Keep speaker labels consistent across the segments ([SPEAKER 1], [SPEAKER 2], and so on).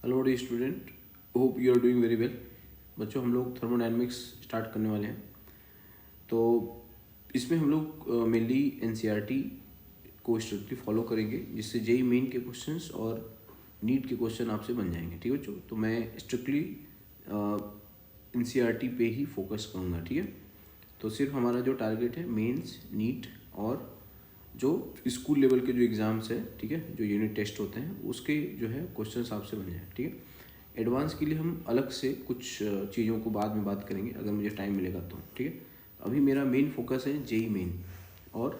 [SPEAKER 1] Hello the student, hope you are doing very well. बच्चों, हम लोग थर्मोडायनेमिक्स स्टार्ट करने वाले हैं। तो इसमें हम लोग मेनली एनसीईआरटी को स्ट्रिक्टली फॉलो करेंगे, जिससे जेई मेन के क्वेश्चंस और नीट के क्वेश्चन आपसे बन जाएंगे। ठीक है बच्चों, तो मैं स्ट्रिक्टली एनसीईआरटी पे ही फोकस करूँगा। ठीक है, तो सिर्फ हमारा जो टारगेट है मेंस, नीट और जो स्कूल लेवल के जो एग्ज़ाम्स है, ठीक है, जो यूनिट टेस्ट होते हैं उसके जो है क्वेश्चंस आपसे बन जाए। ठीक है, एडवांस के लिए हम अलग से कुछ चीज़ों को बाद में बात करेंगे अगर मुझे टाइम मिलेगा तो। ठीक है, अभी मेरा मेन फोकस है जेई मेन और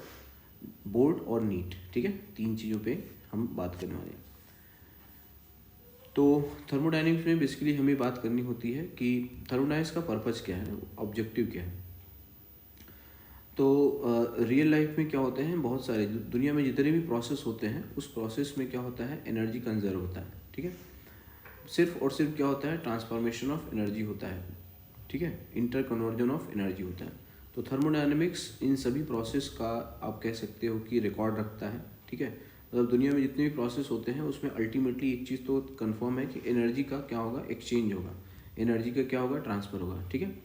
[SPEAKER 1] बोर्ड और नीट। ठीक है, तीन चीज़ों पे हम बात करने वाले हैं। तो थर्मोडायनेमिक्स में बेसिकली हमें बात करनी होती है कि थर्मोडायनेमिक्स का पर्पज़ क्या है, ऑब्जेक्टिव क्या है। तो रियल लाइफ में क्या होते हैं, बहुत सारे दुनिया में जितने भी प्रोसेस होते हैं उस प्रोसेस में क्या होता है, एनर्जी कंजर्व होता है। ठीक है, सिर्फ और सिर्फ क्या होता है, ट्रांसफॉर्मेशन ऑफ एनर्जी होता है। ठीक है, इंटर कन्वर्जन ऑफ एनर्जी होता है। तो थर्मोडायनेमिक्स इन सभी प्रोसेस का आप कह सकते हो कि रिकॉर्ड रखता है। ठीक है, मतलब दुनिया में जितने भी प्रोसेस होते हैं उसमें अल्टीमेटली एक चीज़ तो कन्फर्म है कि एनर्जी का क्या होगा, एक्सचेंज होगा, एनर्जी का क्या होगा, ट्रांसफ़र होगा। ठीक है,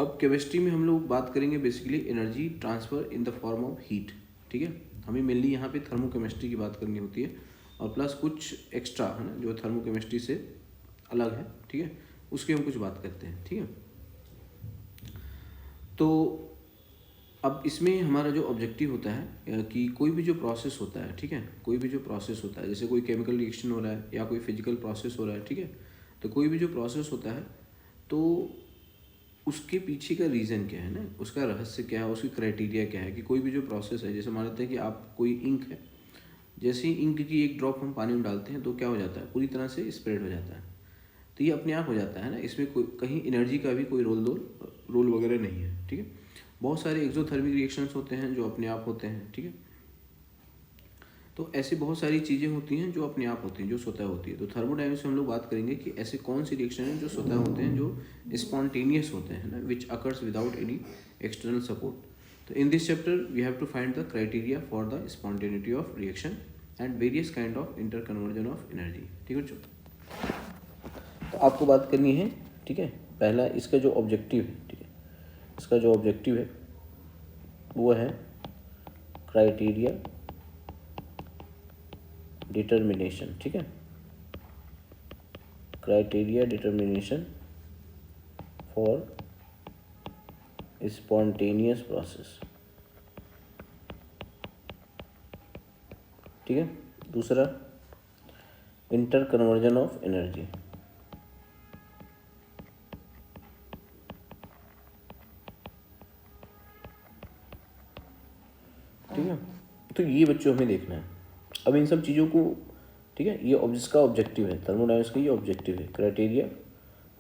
[SPEAKER 1] अब केमिस्ट्री में हम लोग बात करेंगे basically energy transfer in the form of heat. ठीक है, हमें मेनली यहाँ पे थर्मोकेमिस्ट्री की बात करनी होती है और प्लस कुछ एक्स्ट्रा है ना जो थर्मोकेमिस्ट्री से अलग है। ठीक है, उसकी हम कुछ बात करते हैं। ठीक है, तो अब इसमें हमारा जो ऑब्जेक्टिव होता है कि कोई भी जो प्रोसेस होता है, ठीक है, कोई भी जो प्रोसेस होता है, जैसे कोई केमिकल रिएक्शन हो रहा है या कोई फिजिकल प्रोसेस हो रहा है। ठीक है, तो कोई भी जो प्रोसेस होता है तो उसके पीछे का रीज़न क्या है ना, उसका रहस्य क्या है, उसकी क्राइटेरिया क्या है कि कोई भी जो प्रोसेस है, जैसे मान लेते हैं कि आप कोई इंक है, जैसे ही इंक की एक ड्रॉप हम पानी में डालते हैं तो क्या हो जाता है, पूरी तरह से स्प्रेड हो जाता है। तो ये अपने आप हो जाता है ना, इसमें कोई कहीं एनर्जी का भी कोई रोल वगैरह नहीं है। ठीक है, बहुत सारे एक्सोथर्मिक रिएक्शंस होते हैं जो अपने आप होते हैं। ठीक है, तो ऐसी बहुत सारी चीज़ें होती हैं जो अपने आप होती हैं, जो स्वतः होती है। तो थर्मोडायनेमिक्स में हम लोग बात करेंगे कि ऐसे कौन सी रिएक्शन हैं जो स्वतः होते हैं, जो स्पॉन्टेनियस होते हैं ना, which occurs without any external support. तो in this chapter we have to find the criteria for the spontaneity of reaction and various kind of inter conversion of energy. ठीक है बच्चों, तो आपको बात करनी है। ठीक है, पहला इसका जो ऑब्जेक्टिव है, ठीक है, इसका जो ऑब्जेक्टिव है वो है क्राइटेरिया डिटर्मिनेशन। ठीक है, criteria determination for spontaneous process. ठीक है, दूसरा इंटर कन्वर्जन ऑफ एनर्जी। ठीक है, तो ये बच्चों हमें देखना है। अब इन सब चीज़ों को, ठीक है, ये जिसका ऑब्जेक्टिव है थर्मोडायनेमिक्स का, ये ऑब्जेक्टिव है criteria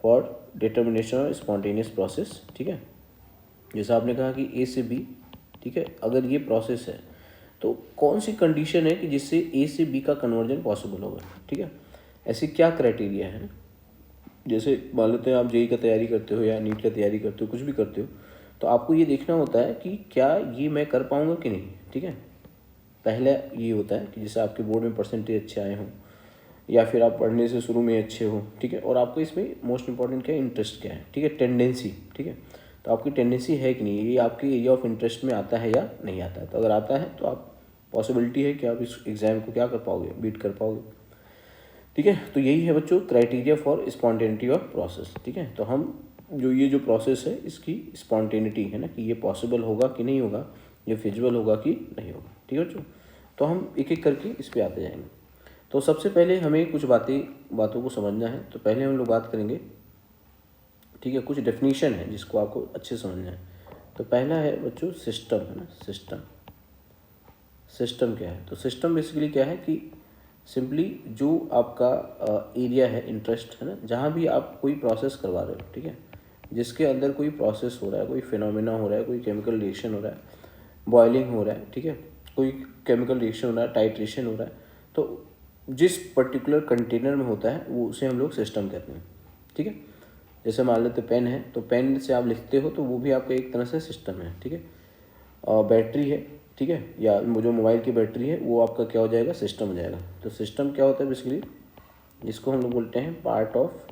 [SPEAKER 1] for determination of spontaneous process. ठीक है, जैसा आपने कहा कि ए से बी, ठीक है, अगर ये प्रोसेस है तो कौन सी कंडीशन है कि जिससे ए से बी का कन्वर्जन पॉसिबल होगा। ठीक है, ऐसी क्या क्राइटेरिया है। जैसे मान लेते हैं आप जेई का तैयारी करते हो या नीट का तैयारी करते हो, कुछ भी करते हो, तो आपको ये देखना होता है कि क्या ये मैं कर पाऊँगा कि नहीं। ठीक है, पहले ये होता है कि जैसे आपके बोर्ड में परसेंटेज अच्छे आए हों या फिर आप पढ़ने से शुरू में अच्छे हो। ठीक है, और आपको इसमें मोस्ट इंपॉर्टेंट क्या है, इंटरेस्ट क्या है। ठीक है, टेंडेंसी। ठीक है, तो आपकी टेंडेंसी है कि नहीं, ये आपके एरिया ऑफ इंटरेस्ट में आता है या नहीं आता है। तो अगर आता है तो आप पॉसिबिलिटी है कि आप इस एग्ज़ाम को क्या कर पाओगे, बीट कर पाओगे। ठीक है, तो यही है बच्चों criteria for spontaneity of process. ठीक है, तो हम ये जो प्रोसेस है इसकी स्पॉन्टेनिटी है ना, कि ये पॉसिबल होगा कि नहीं होगा, ये फिजिबल होगा कि नहीं होगा। ठीक है बच्चों, तो हम एक एक करके इस पर आते जाएंगे। तो सबसे पहले हमें कुछ बातों को समझना है। तो पहले हम लोग बात करेंगे, ठीक है, कुछ डेफिनीशन है जिसको आपको अच्छे समझना है। तो पहला है बच्चों सिस्टम, है ना, सिस्टम। सिस्टम क्या है, तो सिस्टम बेसिकली क्या है कि सिंपली जो आपका एरिया है इंटरेस्ट, है ना, जहाँ भी आप कोई प्रोसेस करवा रहे हो, ठीक है, जिसके अंदर कोई प्रोसेस हो रहा है, कोई फिनोमेना हो रहा है, कोई केमिकल रिएक्शन हो रहा है, बॉइलिंग हो रहा है, ठीक है, कोई केमिकल रिएक्शन हो रहा है, टाइट्रेशन हो रहा है, तो जिस पर्टिकुलर कंटेनर में होता है वो उसे हम लोग सिस्टम कहते हैं। ठीक है, जैसे मान लेते पेन है, तो पेन से आप लिखते हो तो वो भी आपका एक तरह से सिस्टम है। ठीक है, बैटरी है, ठीक है, या जो मोबाइल की बैटरी है वो आपका क्या हो जाएगा, सिस्टम हो जाएगा। तो सिस्टम क्या होता है बेसिकली, जिसको हम लोग बोलते हैं part of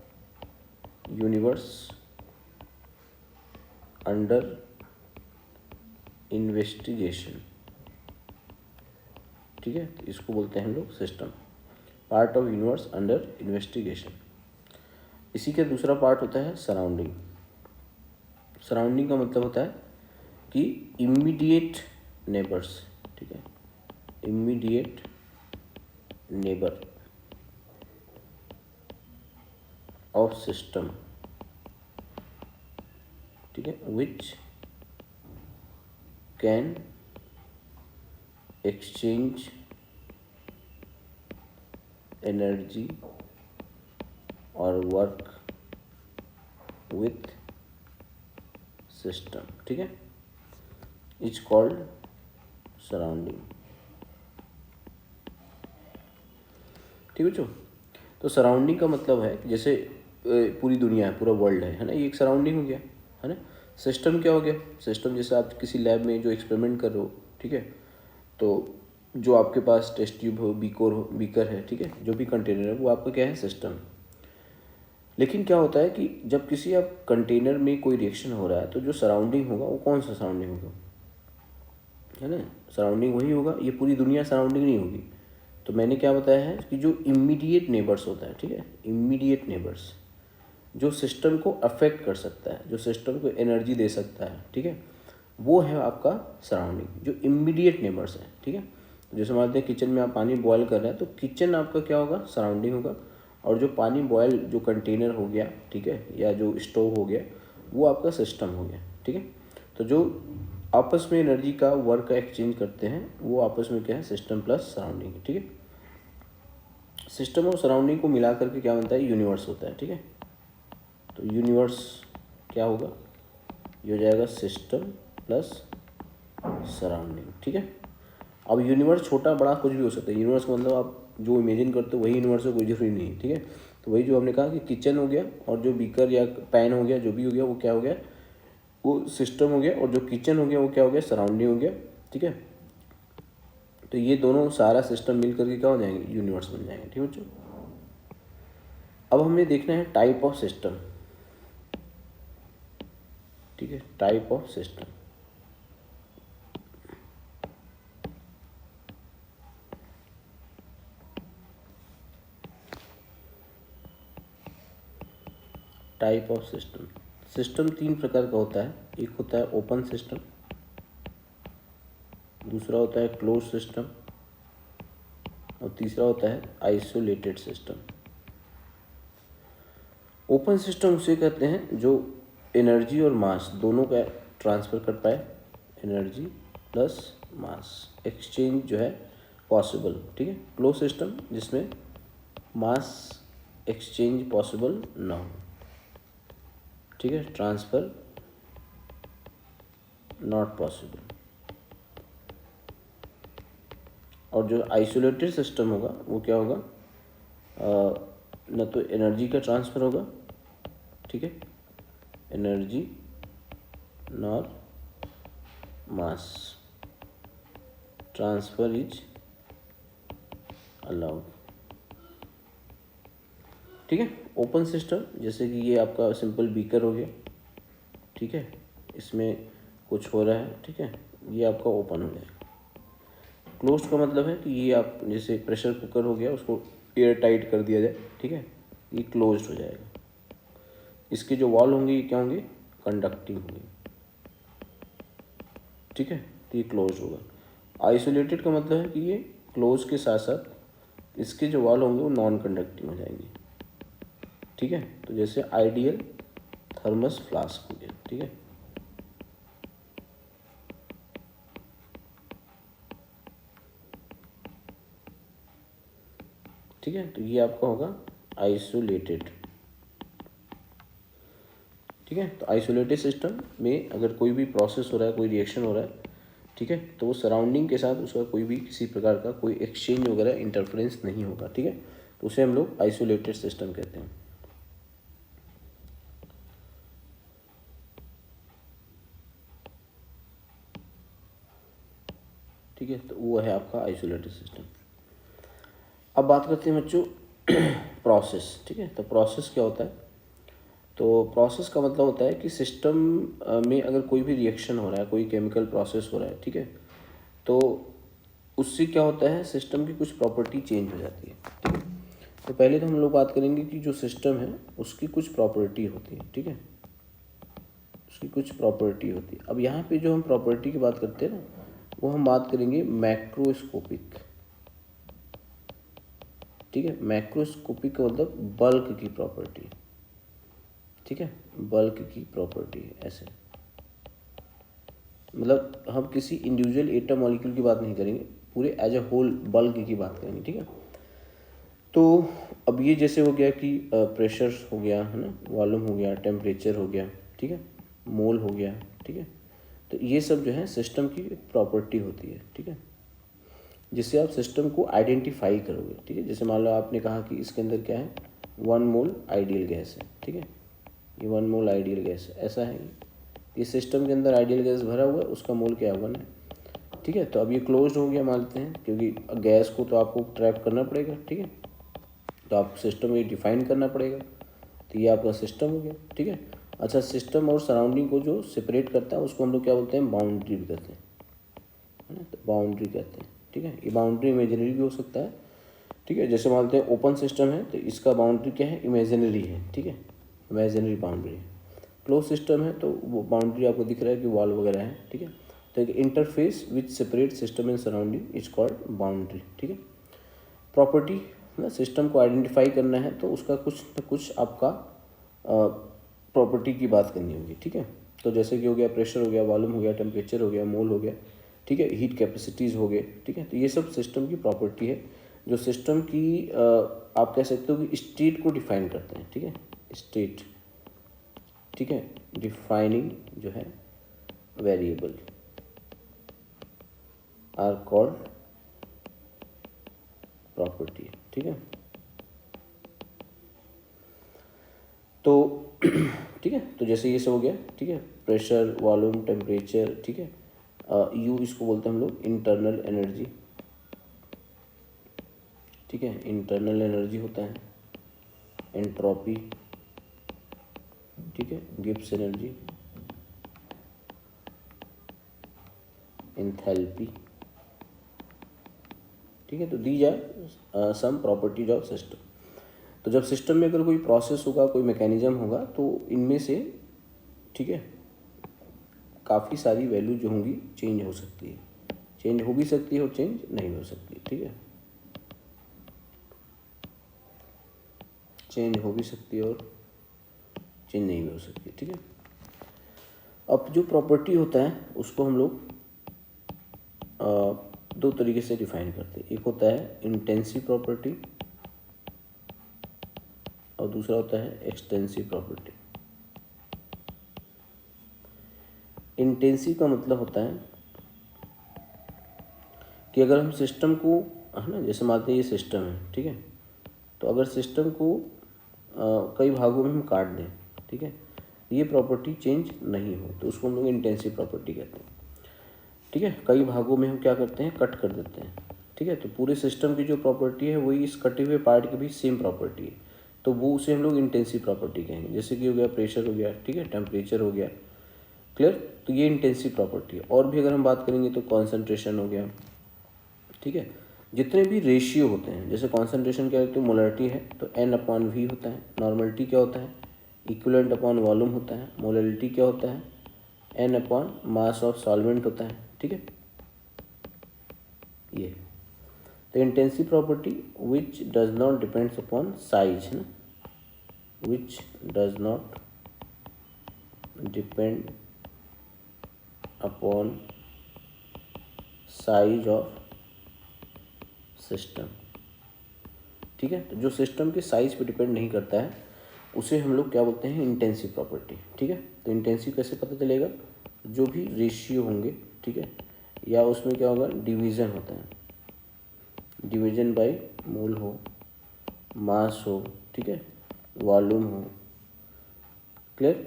[SPEAKER 1] universe under investigation, ठीक है। तो इसको बोलते हैं हम लोग system, part of universe under investigation. इसी का दूसरा पार्ट होता है सराउंडिंग। सराउंडिंग का मतलब होता है कि इमीडिएट नेबर्स, ठीक है, इमीडिएट नेबर ऑफ सिस्टम, ठीक है, विच कैन एक्सचेंज एनर्जी और वर्क विथ सिस्टम, ठीक है, इज कॉल्ड सराउंडिंग, ठीक है बच्चों। तो सराउंडिंग का मतलब है कि जैसे पूरी दुनिया है, पूरा वर्ल्ड है ना, ये एक सराउंडिंग हो गया, है ना। सिस्टम क्या हो गया? सिस्टम जैसे आप किसी लैब में जो एक्सपेरिमेंट कर रहे हो, ठीक है, तो जो आपके पास टेस्ट ट्यूब हो, बीकर है, ठीक है, जो भी कंटेनर है वो आपका क्या है? सिस्टम। लेकिन क्या होता है कि जब किसी आप कंटेनर में कोई रिएक्शन हो रहा है तो जो सराउंडिंग होगा वो कौन सा सराउंडिंग होगा, है ना, सराउंडिंग वही होगा, ये पूरी दुनिया सराउंडिंग नहीं होगी। तो मैंने क्या बताया है कि जो इमीडिएट नेबर्स होता है, ठीक है, इमीडिएट नेबर्स जो सिस्टम को अफेक्ट कर सकता है, जो सिस्टम को एनर्जी दे सकता है, ठीक है, वो है आपका सराउंडिंग, जो इमीडिएट नेबर्स है, ठीक है। जैसे मानते हैं किचन में आप पानी बॉयल कर रहे हैं तो किचन आपका क्या होगा? सराउंडिंग होगा। और जो पानी बॉयल जो कंटेनर हो गया, ठीक है, या जो स्टोव हो गया, वो आपका सिस्टम हो गया, ठीक है। तो जो आपस में एनर्जी का वर्क का एक्सचेंज करते हैं वो आपस में क्या है? सिस्टम प्लस सराउंडिंग, ठीक है। सिस्टम और सराउंडिंग को मिला करके क्या बनता है? यूनिवर्स होता है, ठीक है। तो यूनिवर्स क्या होगा? ये हो जाएगा सिस्टम प्लस सराउंडिंग, ठीक है। अब यूनिवर्स छोटा बड़ा कुछ भी हो सकता है, यूनिवर्स का मतलब आप जो इमेजिन करते हो वही यूनिवर्स है, कोई जरूरी नहीं है, ठीक है। तो वही जो हमने कहा कि किचन हो गया और जो बीकर या पैन हो गया, जो भी हो गया वो क्या हो गया? वो सिस्टम हो गया। और जो किचन हो गया वो क्या हो गया? सराउंडिंग हो गया, ठीक है। तो ये दोनों सारा सिस्टम मिल करके क्या हो जाएंगे? यूनिवर्स बन जाएंगे, ठीक है बच्चों। अब हमें देखना है टाइप ऑफ सिस्टम, ठीक है, type of system. Type of system, system तीन प्रकार का होता है। एक होता है ओपन सिस्टम, दूसरा होता है क्लोज सिस्टम और तीसरा होता है आइसोलेटेड सिस्टम। ओपन सिस्टम उसे कहते हैं जो एनर्जी और मास दोनों का ट्रांसफ़र कर पाए, एनर्जी प्लस मास एक्सचेंज जो है पॉसिबल, ठीक है। क्लोज सिस्टम जिसमें मास एक्सचेंज पॉसिबल ना हो, ठीक है, ट्रांसफ़र नॉट पॉसिबल। और जो आइसोलेटेड सिस्टम होगा वो क्या होगा? न तो एनर्जी का ट्रांसफ़र होगा, ठीक है, energy nor mass transfer is allowed, ठीक है। ओपन सिस्टम जैसे कि ये आपका सिंपल बीकर हो गया, ठीक है, इसमें कुछ हो रहा है, ठीक है, ये आपका ओपन हो जाएगा। क्लोज्ड का मतलब है कि ये आप जैसे प्रेशर कुकर हो गया, उसको एयर टाइट कर दिया जाए, ठीक है, ये क्लोज्ड हो जाएगा। इसके जो वॉल होंगे ये क्या होंगे? कंडक्टिंग होंगे, ठीक है, तो ये क्लोज होगा। आइसोलेटेड का मतलब है कि ये क्लोज के साथ साथ इसके जो वॉल होंगे वो नॉन कंडक्टिंग हो जाएंगे, ठीक है। तो जैसे आइडियल थर्मस फ्लास्क हो गया, ठीक है। ठीक है, तो ये आपका होगा आइसोलेटेड, ठीक है। तो आइसोलेटेड सिस्टम में अगर कोई भी प्रोसेस हो रहा है, कोई रिएक्शन हो रहा है, ठीक है, तो वो सराउंडिंग के साथ उसका कोई भी किसी प्रकार का कोई एक्सचेंज वगैरह इंटरफेरेंस नहीं होगा, ठीक है, तो उसे हम लोग आइसोलेटेड सिस्टम कहते हैं, ठीक है। तो वो है आपका आइसोलेटेड सिस्टम। अब बात करते हैं बच्चों प्रोसेस, ठीक है। तो प्रोसेस क्या होता है? तो प्रोसेस का मतलब होता है कि सिस्टम में अगर कोई भी रिएक्शन हो रहा है, कोई केमिकल प्रोसेस हो रहा है, ठीक है, तो उससे क्या होता है, सिस्टम की कुछ प्रॉपर्टी चेंज हो जाती है, ठीक है। तो पहले तो हम लोग बात करेंगे कि जो सिस्टम है उसकी कुछ प्रॉपर्टी होती है, ठीक है, उसकी कुछ प्रॉपर्टी होती है। अब यहाँ पे जो हम प्रॉपर्टी की बात करते हैं ना, वो हम बात करेंगे मैक्रोस्कोपिक, ठीक है। मैक्रोस्कोपिक का मतलब बल्क की प्रॉपर्टी, ठीक है, बल्क की प्रॉपर्टी है ऐसे। मतलब हम किसी इंडिविजुअल एटम मॉलिक्यूल की बात नहीं करेंगे, पूरे एज ए होल बल्क की बात करेंगे, ठीक है। तो अब ये जैसे हो गया कि प्रेशर हो गया, है ना, वॉल्यूम हो गया, टेम्परेचर हो गया, ठीक है, मोल हो गया, ठीक है। तो ये सब जो है सिस्टम की प्रॉपर्टी होती है, ठीक है, जिससे आप सिस्टम को आइडेंटिफाई करोगे, ठीक है। जैसे मान लो आपने कहा कि इसके अंदर क्या है, 1 मोल आइडियल गैस है, ठीक है, ये 1 मोल आइडियल गैस है, ऐसा है ये सिस्टम के अंदर आइडियल गैस भरा हुआ है, उसका मोल क्या है, 1 है, ठीक है। तो अब ये क्लोज्ड हो गया मानते हैं, क्योंकि गैस को तो आपको ट्रैप करना पड़ेगा, ठीक है, तो आपको सिस्टम ये डिफाइन करना पड़ेगा, तो ये आपका सिस्टम हो गया, ठीक है। अच्छा, सिस्टम और सराउंडिंग को जो सेपरेट करता है उसको हम लोग क्या बोलते हैं, बाउंड्री भी कहते हैं, है ना, तो बाउंड्री कहते हैं, ठीक है। ये बाउंड्री इमेजिनरी भी हो सकता है, ठीक है। जैसे मानते हैं ओपन सिस्टम है तो इसका बाउंड्री क्या है, इमेजिनरी है, ठीक है, इमेजिनरी बाउंड्री है। क्लोज सिस्टम है तो वो बाउंड्री आपको दिख रहा है कि वॉल वगैरह है, ठीक है। तो एक interface which separate system and surrounding is called boundary, ठीक है। प्रॉपर्टी ना, सिस्टम को आइडेंटिफाई करना है तो उसका कुछ न कुछ आपका प्रॉपर्टी की बात करनी होगी, ठीक है। तो जैसे कि हो गया प्रेशर हो गया, वॉल्यूम हो गया, टेम्परेचर हो गया, मोल हो गया, ठीक है, हीट कैपेसिटीज़ हो गए, ठीक है। तो ये सब सिस्टम की प्रॉपर्टी है जो सिस्टम की आप कह सकते हो कि स्टेट को डिफाइन करते हैं, ठीक है, स्टेट, ठीक है, डिफाइनिंग जो है वेरिएबल आर कॉल्ड प्रॉपर्टी, ठीक है। तो ठीक है, तो जैसे ये सब हो गया, ठीक है, प्रेशर, वॉल्यूम, टेम्परेचर, ठीक है। यू इसको बोलते हैं हम लोग इंटरनल एनर्जी, ठीक है, इंटरनल एनर्जी होता है, एंट्रोपी, ठीक है, गिब्स एनर्जी, एंथैल्पी, ठीक है। तो these are some properties of system. तो जब सिस्टम में अगर कोई प्रोसेस होगा, कोई मैकेनिज्म होगा, तो इनमें से, ठीक है, काफ़ी सारी वैल्यू जो होंगी चेंज हो सकती है, चेंज हो भी सकती है और चेंज नहीं हो सकती, ठीक है, चेंज हो भी सकती है और चेंज नहीं भी हो सकती, ठीक है। अब जो प्रॉपर्टी होता है उसको हम लोग दो तरीके से डिफाइन करते हैं। एक होता है इंटेंसिव प्रॉपर्टी और दूसरा होता है एक्सटेंसिव प्रॉपर्टी। इंटेंसिव का मतलब होता है कि अगर हम सिस्टम को, है ना, जैसे मानते हैं ये सिस्टम है, ठीक है, तो अगर सिस्टम को कई भागों में हम काट दें, ठीक है, ये प्रॉपर्टी चेंज नहीं हो तो उसको हम लोग इंटेंसिव प्रॉपर्टी कहते हैं, ठीक है। कई भागों में हम क्या करते हैं, कट कर देते हैं, ठीक है, तो पूरे सिस्टम की जो प्रॉपर्टी है वही इस कटे हुए पार्ट की भी सेम प्रॉपर्टी है, तो वो उसे हम लोग इंटेंसिव प्रॉपर्टी कहेंगे। जैसे कि हो गया प्रेशर हो गया, ठीक है, टेम्परेचर हो गया, क्लियर, तो ये इंटेंसिव प्रॉपर्टी है। और भी अगर हम बात करेंगे तो कॉन्सेंट्रेशन हो गया, ठीक है, जितने भी रेशियो होते हैं, जैसे कॉन्सेंट्रेशन क्या होती है, मोलरिटी है तो N/V होता है, नॉर्मलिटी क्या होता है, इक्विवेलेंट अपॉन वॉल्यूम होता है, मोलरिटी क्या होता है, N/मास ऑफ सॉल्वेंट होता है, ठीक है। ये तो intensive property which does not depends upon size, है ना, which does not depend upon size of system, ठीक है। तो जो सिस्टम के साइज पे डिपेंड नहीं करता है उसे हम लोग क्या बोलते हैं, इंटेंसिव प्रॉपर्टी, ठीक है। तो इंटेंसिव कैसे पता चलेगा, जो भी रेशियो होंगे, ठीक है, या उसमें क्या होगा, डिवीज़न होता है, डिवीज़न बाय मोल हो, मास हो, ठीक है, वॉल्यूम हो, क्लियर,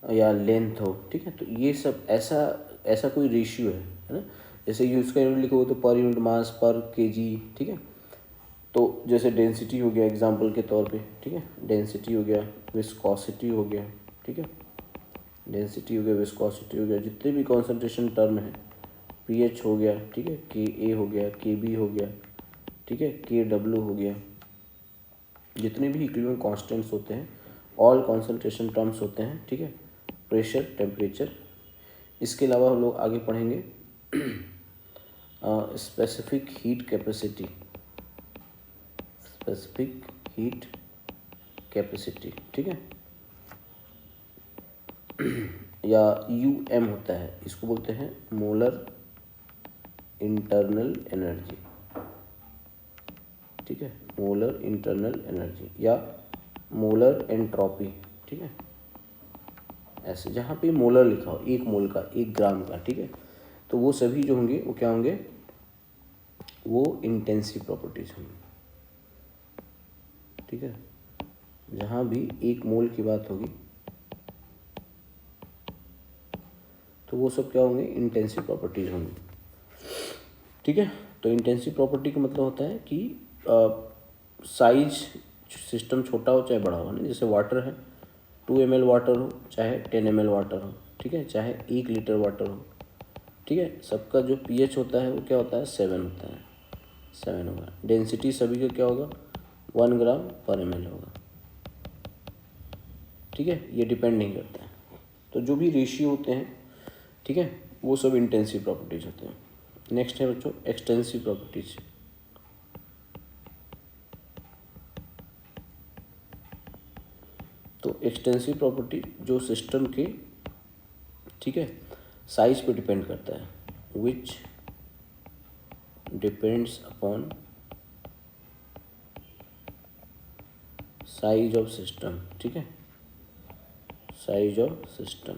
[SPEAKER 1] या लेंथ हो, ठीक है। तो ये सब ऐसा ऐसा कोई रेशियो है ना, जैसे यूज़ का यूनिट लिखो तो पर यूनिट मास पर केजी, ठीक है। तो जैसे डेंसिटी हो गया एग्जांपल के तौर पे, ठीक है, डेंसिटी हो गया, विस्कोसिटी हो गया, ठीक है, डेंसिटी हो गया, विस्कोसिटी हो गया, जितने भी कॉन्सेंट्रेशन टर्म है, पीएच हो गया, ठीक है, के ए हो गया, के बी हो गया, ठीक है, के डब्ल्यू हो गया, जितने भी इक्विलिब्रियम कांस्टेंट्स होते हैं, ऑल कॉन्सेंट्रेशन टर्म्स होते हैं, ठीक है, प्रेशर, टेम्परेचर। इसके अलावा हम लोग आगे पढ़ेंगे specific heat capacity, specific heat capacity, ठीक है, या यूएम होता है, इसको बोलते हैं मोलर इंटरनल एनर्जी, ठीक है, मोलर इंटरनल एनर्जी या मोलर एंट्रोपी, ठीक है, ऐसे जहाँ पे मोलर लिखा हो, एक मोल का, एक ग्राम का, ठीक है, तो वो सभी जो होंगे वो क्या होंगे, वो इंटेंसिव प्रॉपर्टीज होंगी, ठीक है, जहाँ भी एक मोल की बात होगी तो वो सब क्या होंगे, इंटेंसिव प्रॉपर्टीज होंगी, ठीक है। तो इंटेंसिव प्रॉपर्टी का मतलब होता है कि साइज सिस्टम छोटा हो चाहे बड़ा हो, ना, जैसे वाटर है, 2 ml वाटर हो चाहे 10 ml वाटर हो, ठीक है, चाहे 1 लीटर वाटर हो, ठीक है, सबका जो पीएच होता है वो क्या होता है, 7 होता है, 7 होगा। डेंसिटी सभी का क्या होगा, 1 ग्राम पर ml होगा, ठीक है, ये डिपेंड नहीं करता है। तो जो भी रेशियो होते हैं, ठीक है, वो सब इंटेंसिव प्रॉपर्टीज होते हैं। नेक्स्ट है बच्चों एक्सटेंसिव प्रॉपर्टीज। तो एक्सटेंसिव प्रॉपर्टी जो सिस्टम के, ठीक है, साइज पे डिपेंड करता है, which depends upon size of system, ठीक है, size of system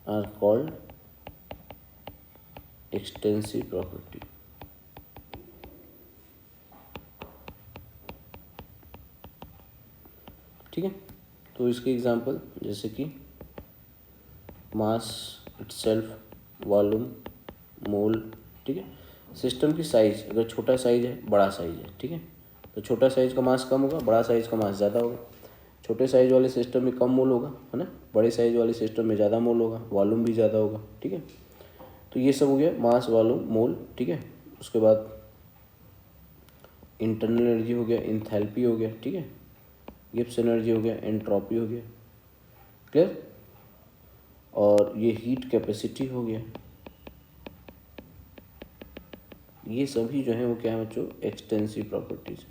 [SPEAKER 1] are called extensive property. ठीक है, तो इसके एग्जांपल जैसे कि मास इटसेल्फ, वॉल्यूम, मोल, ठीक है, सिस्टम की साइज, अगर छोटा साइज है, बड़ा साइज है, ठीक है, तो छोटा साइज का मास कम होगा, बड़ा साइज का मास ज़्यादा होगा। छोटे साइज वाले सिस्टम में कम मोल होगा, है ना, बड़े साइज वाले सिस्टम में ज़्यादा मोल होगा, वॉल्यूम भी ज़्यादा होगा, ठीक है। तो ये सब हो गया मास, वॉल्यूम, मोल, ठीक है। उसके बाद इंटरनल एनर्जी हो गया, इंथैल्पी हो गया, ठीक है, गिब्स एनर्जी हो गया, एंट्रोपी हो गया, क्लियर। और ये हीट कैपेसिटी हो गया। ये सभी जो है वो क्या है बच्चों, एक्सटेंसिव प्रॉपर्टीज,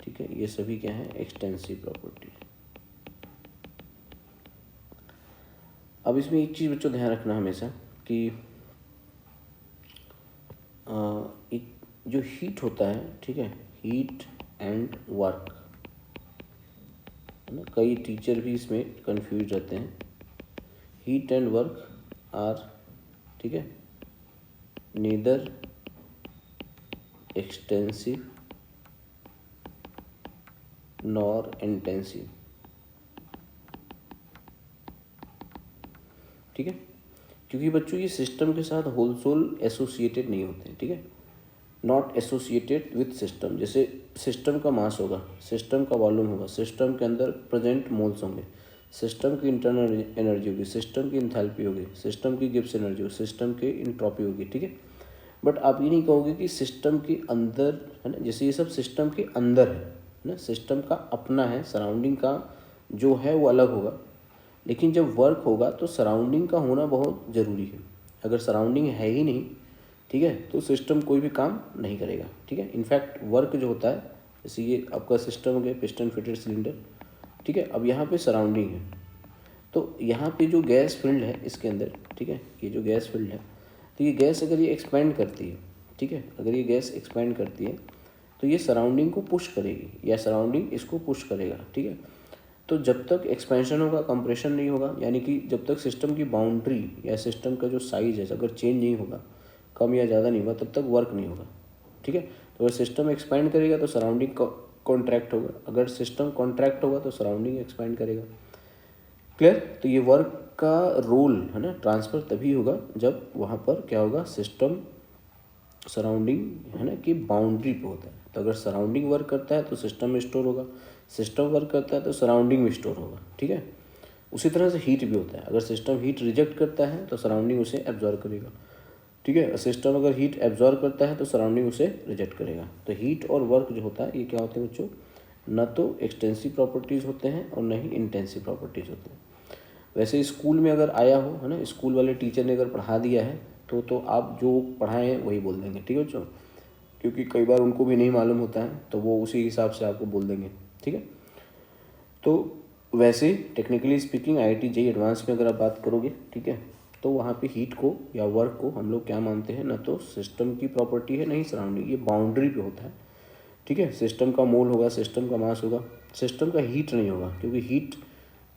[SPEAKER 1] ठीक है, ये सभी क्या है, एक्सटेंसिव प्रॉपर्टी। अब इसमें एक चीज़ बच्चों ध्यान रखना हमेशा कि एक जो हीट होता है, ठीक है, हीट एंड वर्क, है ना, कई टीचर भी इसमें कंफ्यूज रहते हैं। हीट एंड वर्क आर, ठीक है, नीदर एक्सटेंसिव नॉर इंटेंसिव, ठीक है, क्योंकि बच्चों ये सिस्टम के साथ होल एसोसिएटेड नहीं होते हैं, ठीक है, नॉट एसोसिएटेड विथ सिस्टम। जैसे सिस्टम का मास होगा, सिस्टम का वॉल्यूम होगा, सिस्टम के अंदर प्रेजेंट मोल्स होंगे, सिस्टम की इंटरनल एनर्जी होगी, सिस्टम की इंथैल्पी होगी, सिस्टम की गिब्स एनर्जी होगी, सिस्टम की इंट्रोपी होगी, ठीक है। बट आप ये नहीं कहोगे कि सिस्टम के अंदर, है ना, जैसे ये सब सिस्टम के अंदर है ना, सिस्टम का अपना है, सराउंडिंग का जो है वो अलग होगा, लेकिन जब वर्क होगा तो सराउंडिंग का होना बहुत ज़रूरी है। अगर सराउंडिंग है ही नहीं, ठीक है, तो सिस्टम कोई भी काम नहीं करेगा, ठीक है। इनफैक्ट वर्क जो होता है, जैसे ये आपका सिस्टम हो गया पिस्टन फिटेड सिलेंडर, ठीक है, अब यहाँ पे सराउंडिंग है, तो यहाँ पे जो गैस फील्ड है इसके अंदर, ठीक है, ये जो गैस फील्ड है, तो ये गैस अगर ये एक्सपेंड करती है, ठीक है, अगर ये गैस एक्सपेंड करती है तो ये सराउंडिंग को पुश करेगी या सराउंडिंग इसको पुश करेगा, ठीक है। तो जब तक एक्सपेंशन होगा, कंप्रेशन नहीं होगा, यानी कि जब तक सिस्टम की बाउंड्री या सिस्टम का जो साइज है अगर चेंज नहीं होगा, कम या ज़्यादा नहीं होगा, तब तक वर्क नहीं होगा, ठीक है। तो अगर सिस्टम एक्सपेंड करेगा तो सराउंडिंग कॉन्ट्रैक्ट होगा, अगर सिस्टम कॉन्ट्रैक्ट होगा तो सराउंडिंग एक्सपेंड करेगा, क्लियर। तो ये वर्क का रोल है ना, ट्रांसफ़र तभी होगा जब वहाँ पर क्या होगा, सिस्टम सराउंडिंग है ना कि बाउंड्री पे होता है। तो अगर सराउंडिंग वर्क करता है तो सिस्टम में स्टोर होगा, सिस्टम वर्क करता है तो सराउंडिंग में स्टोर होगा, ठीक है। उसी तरह से हीट भी होता है, अगर सिस्टम हीट रिजेक्ट करता है तो सराउंडिंग उसे एब्जॉर्व करेगा, ठीक है। सिस्टम अगर हीट एब्जॉर्व करता है तो सराउंडिंग उसे रिजेक्ट करेगा। तो हीट और वर्क जो होता है ये क्या होते हैं बच्चों, न तो एक्सटेंसिव प्रॉपर्टीज़ होते हैं और न ही इंटेंसिव प्रॉपर्टीज़ होते हैं। वैसे स्कूल में अगर आया हो है ना, स्कूल वाले टीचर ने अगर पढ़ा दिया है तो आप जो पढ़ाएं हैं वही बोल देंगे, ठीक है बच्चों, क्योंकि कई बार उनको भी नहीं मालूम होता है तो वो उसी हिसाब से आपको बोल देंगे, ठीक है। तो वैसे technically speaking IIT JEE advance में अगर आप बात करोगे, ठीक है, तो वहाँ पे हीट को या वर्क को हम लोग क्या मानते हैं, ना तो सिस्टम की प्रॉपर्टी है नहीं सराउंडिंग, ये बाउंड्री पे होता है, ठीक है। सिस्टम का मोल होगा, सिस्टम का मास होगा, सिस्टम का हीट नहीं होगा, क्योंकि हीट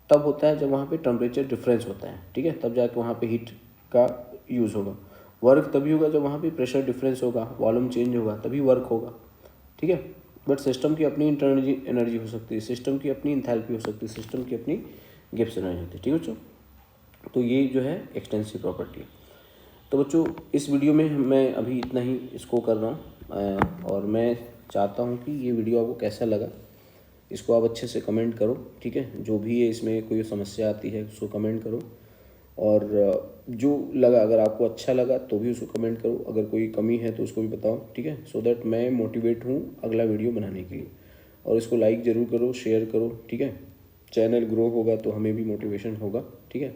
[SPEAKER 1] तब होता है जब वहाँ पे टेम्परेचर डिफरेंस होता है, ठीक है, तब जाके वहाँ पे हीट का यूज़ होगा। वर्क तभी होगा जब वहाँ पे प्रेशर डिफरेंस होगा, वॉल्यूम चेंज होगा, तभी वर्क होगा, ठीक है। बट सिस्टम की अपनी इंटरनल एनर्जी हो सकती है, सिस्टम की अपनी इंथैल्पी हो सकती है, सिस्टम की अपनी गिब्स एनर्जी होती है, ठीक है बच्चों। तो ये जो है एक्सटेंसिव प्रॉपर्टी है। तो बच्चों इस वीडियो में मैं अभी इतना ही इसको कर रहा हूँ, और मैं चाहता हूँ कि ये वीडियो आपको कैसा लगा इसको आप अच्छे से कमेंट करो, ठीक है। जो भी है इसमें कोई समस्या आती है उसको कमेंट करो, और जो लगा अगर आपको अच्छा लगा तो भी उसको कमेंट करो, अगर कोई कमी है तो उसको भी बताओ, ठीक है, सो दैट मैं मोटिवेट हूँ अगला वीडियो बनाने के लिए। और इसको लाइक ज़रूर करो, शेयर करो, ठीक है। चैनल ग्रो होगा तो हमें भी मोटिवेशन होगा, ठीक है।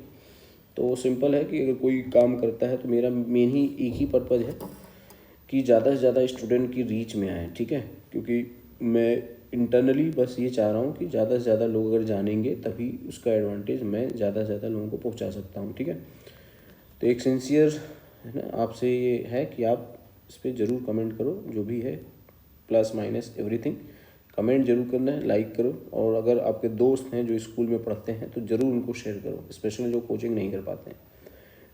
[SPEAKER 1] तो सिंपल है कि अगर कोई काम करता है तो मेरा मेन ही एक ही पर्पज़ है कि ज़्यादा से ज़्यादा स्टूडेंट की रीच में आए, ठीक है, क्योंकि मैं इंटरनली बस ये चाह रहा हूँ कि ज़्यादा से ज़्यादा लोग अगर जानेंगे तभी उसका एडवांटेज मैं ज़्यादा से ज़्यादा लोगों को पहुँचा सकता हूँ, ठीक है। तो एक सिंसियर है ना आपसे ये है कि आप इस पर ज़रूर कमेंट करो, जो भी है प्लस माइनस एवरीथिंग कमेंट जरूर करना है, लाइक करो, और अगर आपके दोस्त हैं जो स्कूल में पढ़ते हैं तो ज़रूर उनको शेयर करो, स्पेशली जो कोचिंग नहीं कर पाते हैं,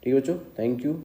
[SPEAKER 1] ठीक है बच्चों। Thank you.